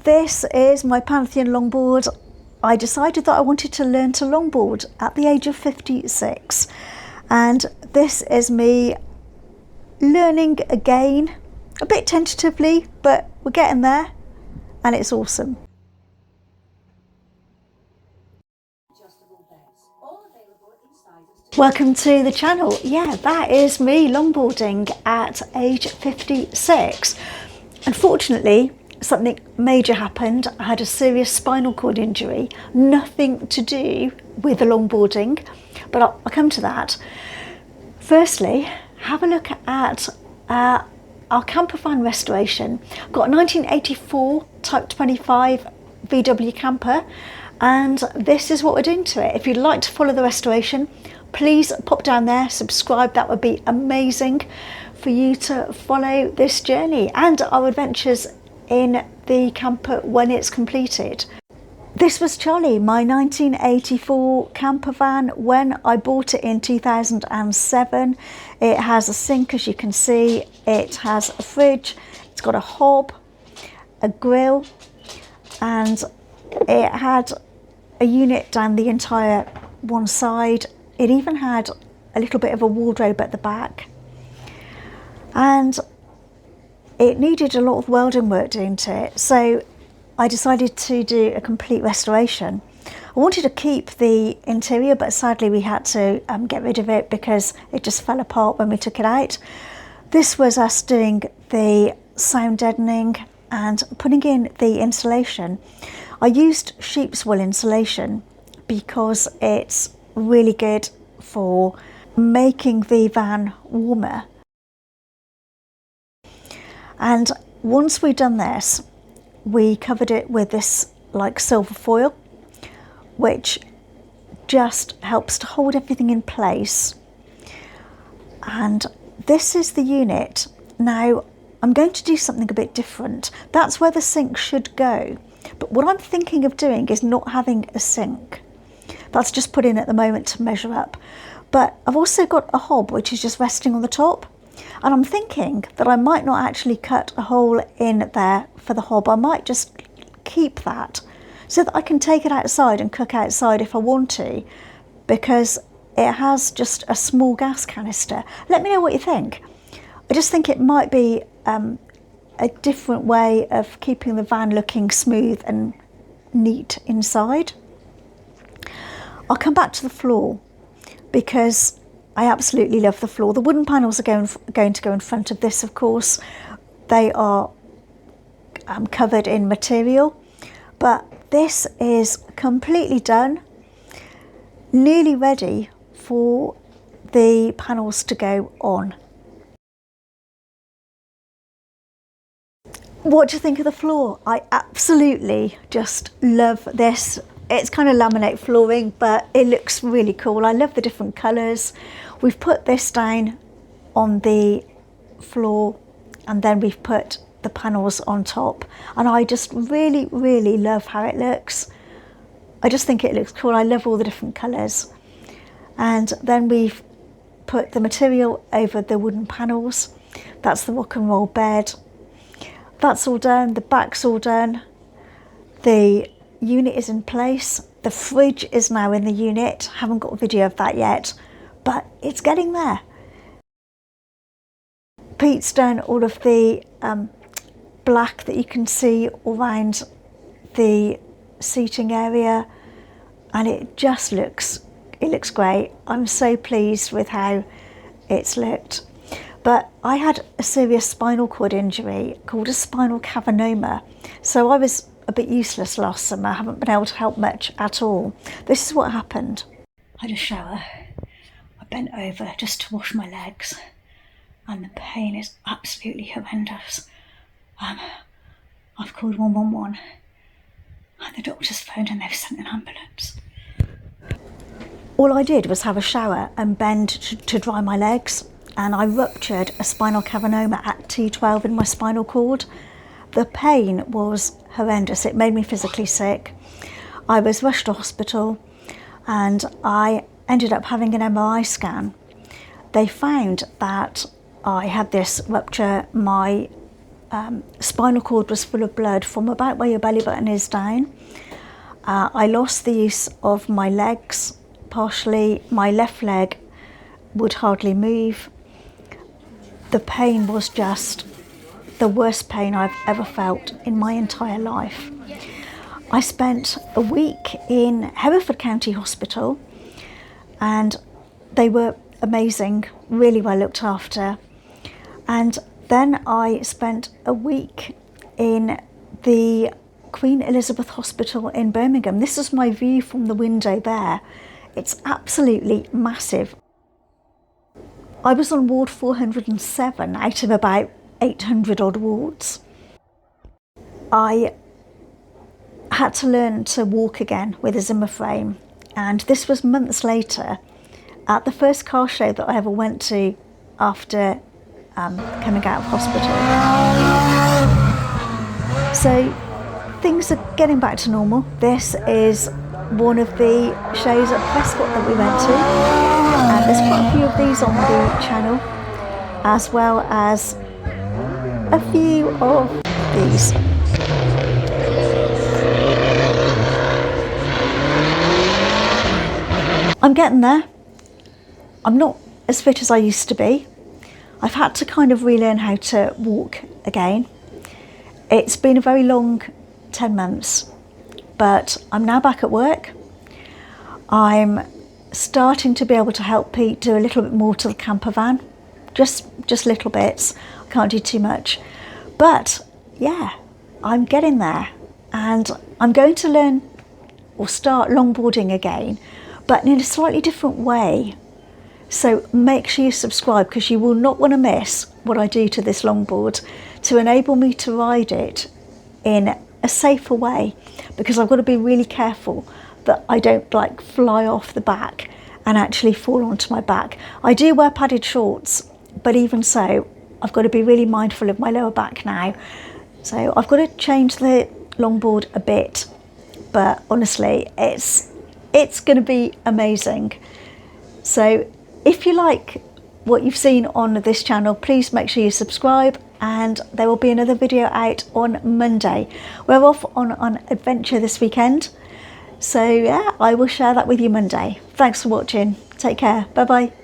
this is my Pantheon longboard. I decided that I wanted to learn to longboard at the age of 56, and this is me learning again, a bit tentatively, but we're getting there and it's awesome. Welcome to the channel. Yeah, that is me longboarding at age 56. Unfortunately, something major happened. I had a serious spinal cord injury, nothing to do with the longboarding, but I'll come to that. Firstly, have a look at our campervan restoration. I've got a 1984 T25 VW camper, and this is what we're doing to it. If you'd like to follow the restoration, please pop down there, subscribe. That would be amazing for you to follow this journey and our adventures in the camper when it's completed. This was Charlie, my 1984 campervan when I bought it in 2007. It has a sink, as you can see. It has a fridge. It's got a hob, a grill, and it had a unit down the entire one side. It even had a little bit of a wardrobe at the back. And it needed a lot of welding work doing to it, so I decided to do a complete restoration. I wanted to keep the interior, but sadly we had to get rid of it because it just fell apart when we took it out. This was us doing the sound deadening and putting in the insulation. I used sheep's wool insulation because it's really good for making the van warmer. And once we'd done this, we covered it with this like silver foil, which just helps to hold everything in place. And this is the unit. Now I'm going to do something a bit different. That's where the sink should go, but what I'm thinking of doing is not having a sink. That's just put in at the moment to measure up, but I've also got a hob which is just resting on the top. And I'm thinking that I might not actually cut a hole in there for the hob. I might just keep that so that I can take it outside and cook outside if I want to, because it has just a small gas canister. Let me know what you think. I just think it might be a different way of keeping the van looking smooth and neat inside. I'll come back to the floor because I absolutely love the floor. The wooden panels are going to go in front of this, of course. They are covered in material, but this is completely done, nearly ready for the panels to go on. What do you think of the floor? I absolutely just love this. It's kind of laminate flooring, but it looks really cool. I love the different colours. We've put this down on the floor and then we've put the panels on top. And I just really, really love how it looks. I just think it looks cool. I love all the different colours. And then we've put the material over the wooden panels. That's the rock and roll bed. That's all done. The back's all done. The unit is in place. The fridge is now in the unit. Haven't got a video of that yet, but it's getting there. Pete's done all of the black that you can see around the seating area, and it just looks great. I'm so pleased with how it's looked. But I had a serious spinal cord injury called a spinal cavernoma, so I was a bit useless last summer. I haven't been able to help much at all. This is what happened. I had a shower. I bent over just to wash my legs, and the pain is absolutely horrendous. I've called 111, and the doctor's phoned and they've sent an ambulance. All I did was have a shower and bend to dry my legs, and I ruptured a spinal cavernoma at T12 in my spinal cord. The pain was horrendous. It made me physically sick. I was rushed to hospital and I ended up having an MRI scan. They found that I had this rupture. My spinal cord was full of blood from about where your belly button is down. I lost the use of my legs partially. My left leg would hardly move. The pain was just the worst pain I've ever felt in my entire life. I spent a week in Hereford County Hospital, and they were amazing, really well looked after. And then I spent a week in the Queen Elizabeth Hospital in Birmingham. This is my view from the window there. It's absolutely massive. I was on ward 407 out of about 800 odd wards. I had to learn to walk again with a Zimmer frame, and this was months later at the first car show that I ever went to after coming out of hospital. So things are getting back to normal. This is one of the shows at Prescott that we went to, and there's quite a few of these on the channel, as well as a few of these. I'm getting there. I'm not as fit as I used to be. I've had to kind of relearn how to walk again. It's been a very long 10 months, but I'm now back at work. I'm starting to be able to help Pete do a little bit more to the camper van, just little bits. I can't do too much, but yeah, I'm getting there, and I'm going to learn or start longboarding again, but in a slightly different way. So make sure you subscribe, because you will not want to miss what I do to this longboard to enable me to ride it in a safer way, because I've got to be really careful that I don't like fly off the back and actually fall onto my back. I do wear padded shorts, but even so, I've got to be really mindful of my lower back now. So I've got to change the longboard a bit, but honestly, it's going to be amazing. So if you like what you've seen on this channel, please make sure you subscribe, and there will be another video out on Monday. We're off on an adventure this weekend, so yeah, I will share that with you Monday. Thanks for watching. Take care. Bye bye.